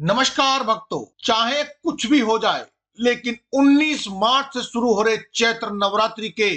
नमस्कार भक्तों, चाहे कुछ भी हो जाए लेकिन 19 मार्च से शुरू हो रहे चैत्र नवरात्रि के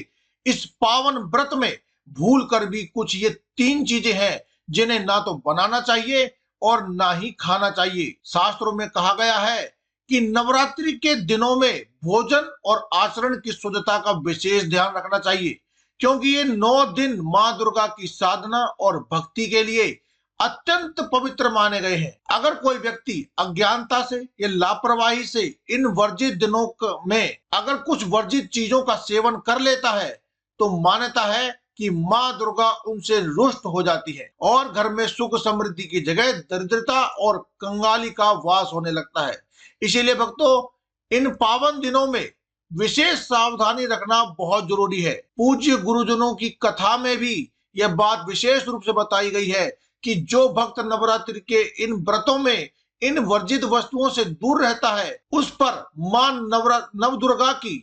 इस पावन व्रत में भूल कर भी कुछ ये तीन चीजें हैं जिन्हें ना तो बनाना चाहिए और ना ही खाना चाहिए। शास्त्रों में कहा गया है कि नवरात्रि के दिनों में भोजन और आचरण की शुद्धता का विशेष ध्यान रखना चाहिए, क्योंकि ये 9 दिन माँ दुर्गा की साधना और भक्ति के लिए अत्यंत पवित्र माने गए हैं। अगर कोई व्यक्ति अज्ञानता से या लापरवाही से इन वर्जित दिनों में अगर कुछ वर्जित चीजों का सेवन कर लेता है तो मान्यता है कि माँ दुर्गा उनसे रुष्ट हो जाती है और घर में सुख समृद्धि की जगह दरिद्रता और कंगाली का वास होने लगता है। इसीलिए भक्तों, इन पावन दिनों में विशेष सावधानी रखना बहुत जरूरी है। पूज्य गुरुजनों की कथा में भी यह बात विशेष रूप से बताई गई है कि जो भक्त नवरात्रि के इन व्रतों में इन वर्जित वस्तुओं से दूर रहता है उस पर मां नव दुर्गा की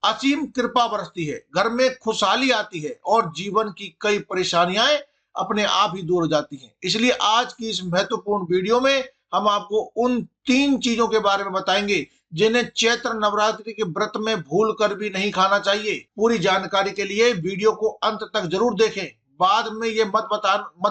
असीम कृपा बरसती है, घर में खुशहाली आती है और जीवन की कई परेशानियां अपने आप ही दूर हो जाती हैं। इसलिए आज की इस महत्वपूर्ण वीडियो में हम आपको उन तीन चीजों के बारे में बताएंगे जिन्हें चैत्र नवरात्रि के व्रत में भूल कर भी नहीं खाना चाहिए। पूरी जानकारी के लिए वीडियो को अंत तक जरूर देखें, बाद में ये मत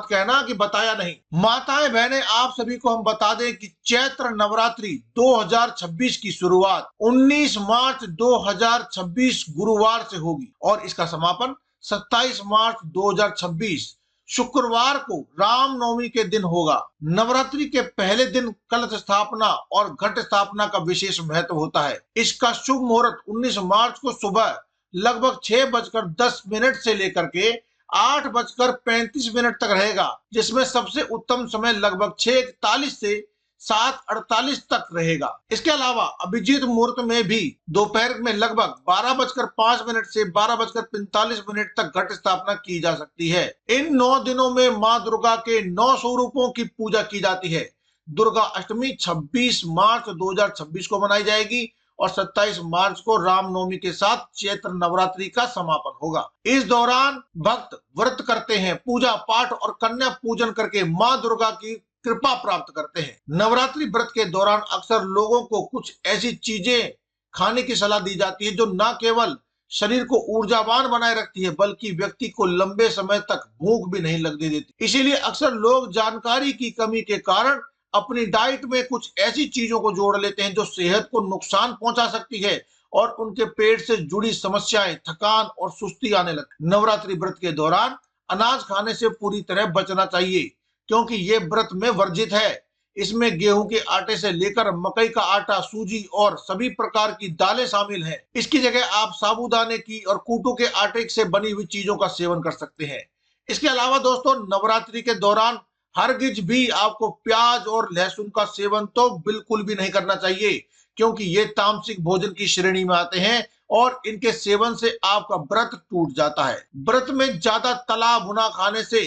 कहना कि बताया नहीं। माताएं बहनें, आप सभी को हम बता दें कि चैत्र नवरात्रि 2026 की शुरुआत 19 मार्च 2026 गुरुवार से होगी और इसका समापन 27 मार्च 2026 शुक्रवार को रामनवमी के दिन होगा। नवरात्रि के पहले दिन कलश स्थापना और घट स्थापना का विशेष महत्व होता है। इसका शुभ मुहूर्त 19 मार्च को सुबह लगभग 6:10 से लेकर के 8:35 तक रहेगा, जिसमें सबसे उत्तम समय लगभग 6:41 से 7:48 तक रहेगा। इसके अलावा अभिजीत मुहूर्त में भी दोपहर में लगभग 12:05 से 12:45 तक घट स्थापना की जा सकती है। इन 9 दिनों में माँ दुर्गा के 9 स्वरूपों की पूजा की जाती है। दुर्गा अष्टमी 26 मार्च 2026 को मनाई जाएगी और 27 मार्च को रामनवमी के साथ चैत्र नवरात्रि का समापन होगा। इस दौरान भक्त व्रत करते हैं, पूजा पाठ और कन्या पूजन करके माँ दुर्गा की कृपा प्राप्त करते हैं। नवरात्रि व्रत के दौरान अक्सर लोगों को कुछ ऐसी चीजें खाने की सलाह दी जाती है जो न केवल शरीर को ऊर्जावान बनाए रखती है बल्कि व्यक्ति को लंबे समय तक भूख भी नहीं लगने देती। इसीलिए अक्सर लोग जानकारी की कमी के कारण अपनी डाइट में कुछ ऐसी चीजों को जोड़ लेते हैं जो सेहत को नुकसान पहुंचा सकती है और उनके पेट से जुड़ी समस्याएं, थकान और सुस्ती आने लगती। नवरात्रि व्रत के दौरान अनाज खाने से पूरी तरह बचना चाहिए, क्योंकि ये व्रत में वर्जित है। इसमें गेहूं के आटे से लेकर मकई का आटा, सूजी और सभी प्रकार की दालें शामिल हैं। इसकी जगह आप साबूदाने की और कूटू के आटे से बनी हुई चीजों का सेवन कर सकते हैं। इसके अलावा दोस्तों, नवरात्रि के दौरान हरगिज भी आपको प्याज और लहसुन का सेवन तो बिल्कुल भी नहीं करना चाहिए, क्योंकि ये तामसिक भोजन की श्रेणी में आते हैं और इनके सेवन से आपका व्रत टूट जाता है। व्रत में ज्यादा तला भुना खाने से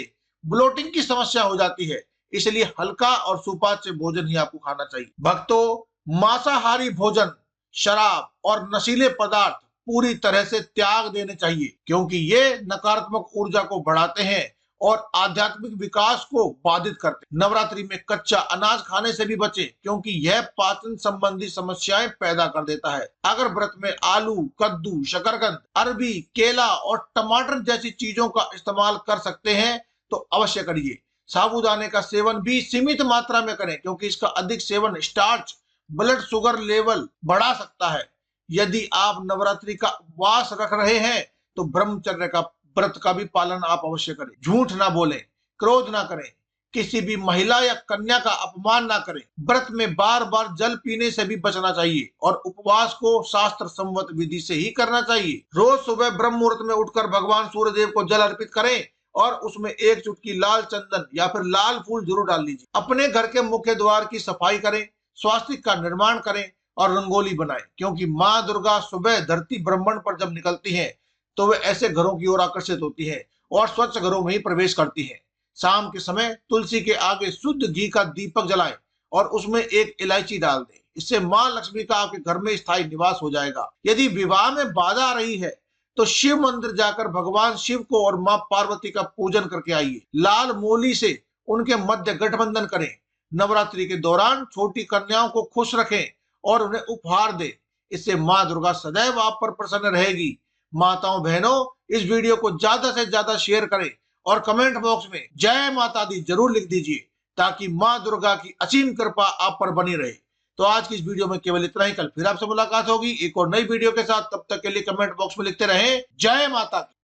ब्लोटिंग की समस्या हो जाती है, इसलिए हल्का और सुपाच्य भोजन ही आपको खाना चाहिए। भक्तों, मांसाहारी भोजन, शराब और नशीले पदार्थ पूरी तरह से त्याग देने चाहिए, क्योंकि ये नकारात्मक ऊर्जा को बढ़ाते हैं और आध्यात्मिक विकास को बाधित करते हैं। नवरात्रि में कच्चा अनाज खाने से भी बचें, क्योंकि यह पाचन संबंधी समस्याएं पैदा कर देता है। अगर व्रत में आलू, कद्दू, शकरकंद, अरबी, केला और टमाटर जैसी चीजों का इस्तेमाल कर सकते हैं तो अवश्य करिए। साबूदाने का सेवन भी सीमित मात्रा में करें, क्योंकि इसका अधिक seven starch blood sugar level बढ़ा सकता है। यदि आप नवरात्रि का उपवास रख रहे हैं तो ब्रह्मचर्य का व्रत का भी पालन आप अवश्य करें। झूठ ना बोलें, क्रोध ना करें, किसी भी महिला या कन्या का अपमान ना करें। व्रत में बार बार जल पीने से भी बचना चाहिए और उपवास को शास्त्र सम्मत विधि से ही करना चाहिए। रोज सुबह ब्रह्म मुहूर्त में उठकर भगवान सूर्यदेव को जल अर्पित करें और उसमें एक चुटकी लाल चंदन या फिर लाल फूल जरूर डाल लीजिए। अपने घर के मुख्य द्वार की सफाई करें, स्वास्तिक का निर्माण करें और रंगोली बनाएं, क्योंकि माँ दुर्गा सुबह धरती ब्रह्मांड पर जब निकलती है तो वे ऐसे घरों की ओर आकर्षित होती है और स्वच्छ घरों में ही प्रवेश करती है। शाम के समय तुलसी के आगे शुद्ध घी का दीपक जलाएं और उसमें एक इलायची डाल दें। इससे माँ लक्ष्मी का आपके घर में स्थायी निवास हो जाएगा। यदि विवाह में बाधा आ रही है तो शिव मंदिर जाकर भगवान शिव को और माँ पार्वती का पूजन करके आइए। लाल मोली से उनके मध्य गठबंधन करें। नवरात्रि के दौरान छोटी कन्याओं को खुश रखें और उन्हें उपहार दें। इससे मां दुर्गा सदैव आप पर प्रसन्न रहेगी। माताओं बहनों, इस वीडियो को ज्यादा से ज्यादा शेयर करें और कमेंट बॉक्स में जय माता दी जरूर लिख दीजिए, ताकि मां दुर्गा की असीम कृपा आप पर बनी रहे। तो आज की इस वीडियो में केवल इतना ही। कल फिर आपसे मुलाकात होगी एक और नई वीडियो के साथ। तब तक के लिए कमेंट बॉक्स में लिखते रहें जय माता दी।